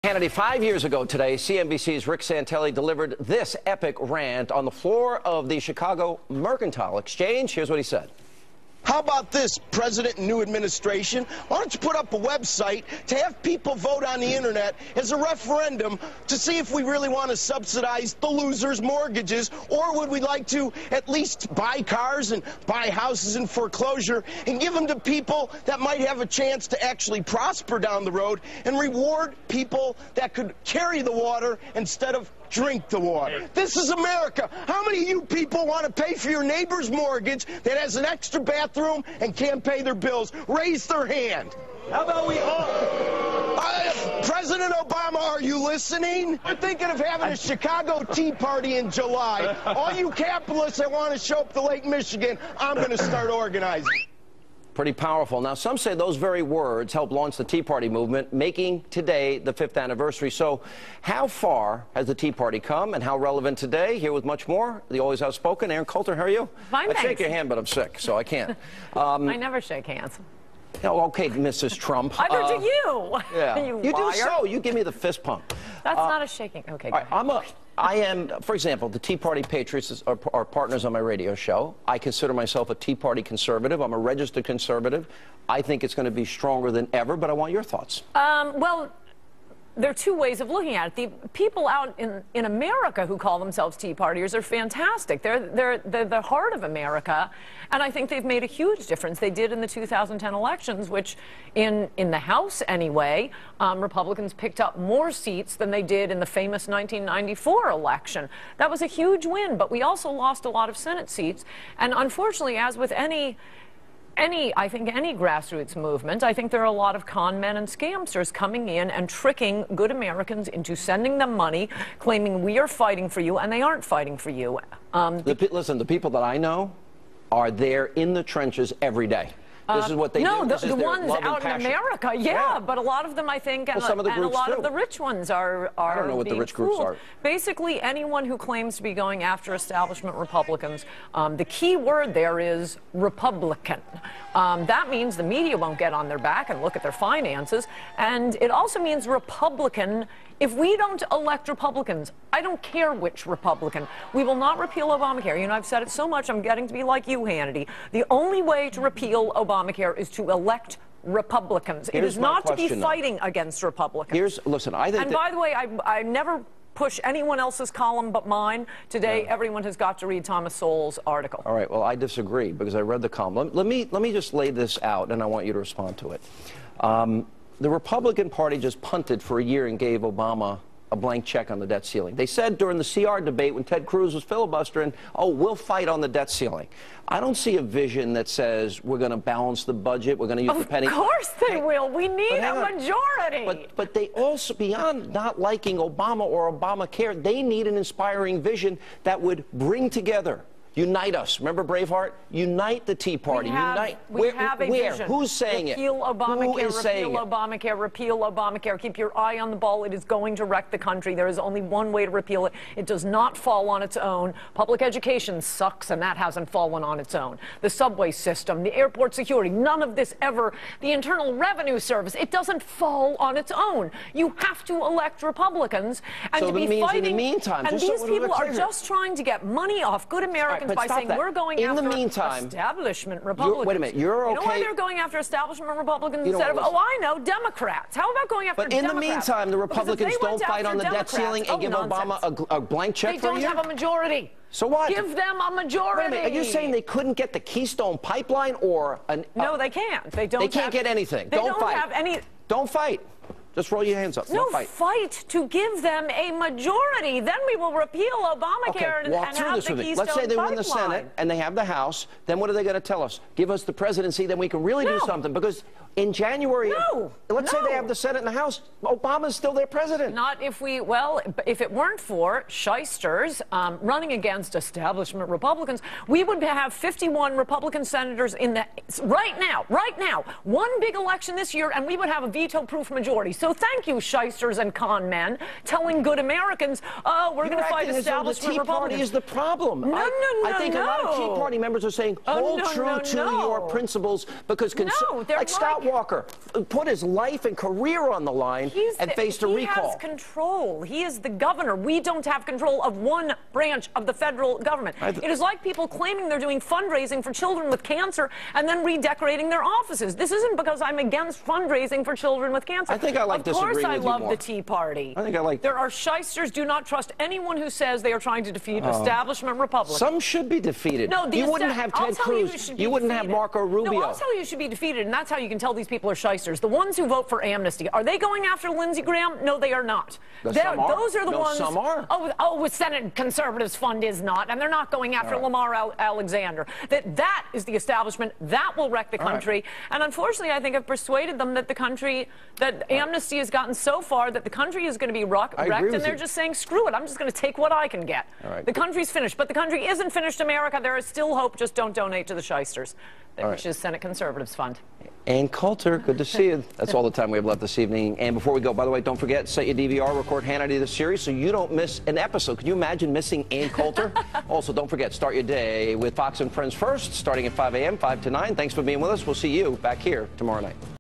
Hannity, 5 years ago today, CNBC's Rick Santelli delivered this epic rant on the floor of the Chicago Mercantile Exchange. Here's what he said. How about this, President and new administration? Why don't you put up a website to have people vote on the internet as a referendum to see if we really want to subsidize the losers' mortgages, or would we like to at least buy cars and buy houses in foreclosure and give them to people that might have a chance to actually prosper down the road and reward people that could carry the water instead of drink the water. This is America. How many of you people want to pay for your neighbor's mortgage that has an extra bathroom and can't pay their bills? Raise their hand. How about we all? President Obama, are you listening? We're thinking of having a Chicago Tea Party in July. All you capitalists that want to show up to Lake Michigan, I'm going to start organizing. Pretty powerful. Now, some say those very words helped launch the Tea Party movement, making today the 5th anniversary. So how far has the Tea Party come, and how relevant today? Here with much more, the always outspoken Aaron Coulter. How are you? Fine, I'd shake your hand, but I'm sick, so I can't. I never shake hands. Oh, okay, Mrs. Trump. Either do you. Yeah. You do liar. so. You give me the fist pump. That's not a shaking. Okay, go ahead. I am, for example, the Tea Party patriots are partners on my radio show. I consider myself a Tea Party conservative. I'm a registered conservative. I think it's going to be stronger than ever, but I want your thoughts. Well, there are two ways of looking at it. The people out in America who call themselves Tea Partiers are fantastic. They're the heart of America, and I think they've made a huge difference. They did in the 2010 elections, which in the House anyway, Republicans picked up more seats than they did in the famous 1994 election. That was a huge win, but we also lost a lot of Senate seats, and unfortunately, as with any grassroots movement, I think there are a lot of con men and scamsters coming in and tricking good Americans into sending them money, claiming we are fighting for you, and they aren't fighting for you. Listen, the people that I know are there in the trenches every day. This is what they do. No, the ones out in America, yeah, but a lot of them, I think, and, some of the and a lot too. of the rich ones are I don't know what the rich groups are. Basically, anyone who claims to be going after establishment Republicans, the key word there is Republican. That means the media won't get on their back and look at their finances, and it also means Republican. If we don't elect Republicans, I don't care which Republican, we will not repeal Obamacare. You know, I've said it so much, I'm getting to be like you, Hannity. The only way to repeal Obamacare is to elect Republicans. It is not to be fighting against Republicans. Listen, I think. And by the way, I never push anyone else's column but mine. Today, everyone has got to read Thomas Sowell's article. All right, well, I disagree because I read the column. Let me just lay this out, and I want you to respond to it. The Republican Party just punted for a year and gave Obama a blank check on the debt ceiling. They said during the CR debate when Ted Cruz was filibustering, oh, we'll fight on the debt ceiling. I don't see a vision that says we're going to balance the budget, we're going to use the penny. Of course they will. We need a majority. But they also, beyond not liking Obama or Obamacare, they need an inspiring vision that would bring together, unite us. Remember Braveheart? Unite the Tea Party. We have a vision. Who's saying repeal Obamacare, Who is saying repeal Obamacare, repeal Obamacare. Keep your eye on the ball. It is going to wreck the country. There is only one way to repeal it. It does not fall on its own. Public education sucks, and that hasn't fallen on its own. The subway system, the airport security, none of this ever. The Internal Revenue Service, it doesn't fall on its own. You have to elect Republicans, and so to be fighting. In the meantime, and these people are just trying to get money off good Americans by saying we're going after establishment Republicans. Wait a minute, you're okay. You know why they're going after establishment Republicans instead of, I know, Democrats? How about going after Democrats? But in the meantime, the Republicans don't fight on the debt ceiling and give Obama a blank check for a year? They don't have a majority. So what? Give them a majority. Wait a minute, are you saying they couldn't get the Keystone Pipeline or an... No, they can't. They can't get anything. Don't fight. Have any... Don't fight. Just roll your hands up. No, fight to give them a majority. Then we will repeal Obamacare and have the Keystone Let's say they Pipeline. win the Senate and they have the House. Then what are they going to tell us? Give us the presidency, then we can really do something. Because in January, let's say they have the Senate and the House, Obama's still their president. Not if we, well, if it weren't for shysters running against establishment Republicans, we would have 51 Republican senators in the, right now, one big election this year, and we would have a veto-proof majority. So So thank you, shysters and con men, telling good Americans, oh, we're going to fight establishment Republicans. The Tea Party is the problem. No, I think a lot of Tea Party members are saying, hold true to your principles, because like Scott Walker put his life and career on the line and faced a recall. He has control. He is the governor. We don't have control of one branch of the federal government. It is like people claiming they're doing fundraising for children with cancer and then redecorating their offices. This isn't because I'm against fundraising for children with cancer. I think I like disagreeing with you more. Of course I love the Tea Party. I think I like... There are shysters. Do not trust anyone who says they are trying to defeat establishment Republicans. Some should be defeated. No, you wouldn't have Ted Cruz. You wouldn't have Marco Rubio. No, I'll tell you who should be defeated, and that's how you can tell these people are shysters. The ones who vote for amnesty. Are they going after Lindsey Graham? No, they are not. Those are the ones. Some are. Oh, Senate Conservatives Fund is not, and they're not going after Lamar Alexander. That is the establishment. That will wreck the country. And unfortunately, I think I've persuaded them that amnesty has gotten so far that the country is going to be wrecked, and they're just saying, screw it, I'm just going to take what I can get. The country's finished, but the country isn't finished, America. There is still hope. Just don't donate to the shysters, which is Senate Conservatives Fund. Ann Coulter, good to see you. That's all the time we have left this evening. And before we go, by the way, don't forget, set your DVR, record Hannity the series so you don't miss an episode. Can you imagine missing Ann Coulter? Also, don't forget, start your day with Fox and Friends first, starting at 5 a.m., 5 to 9. Thanks for being with us. We'll see you back here tomorrow night.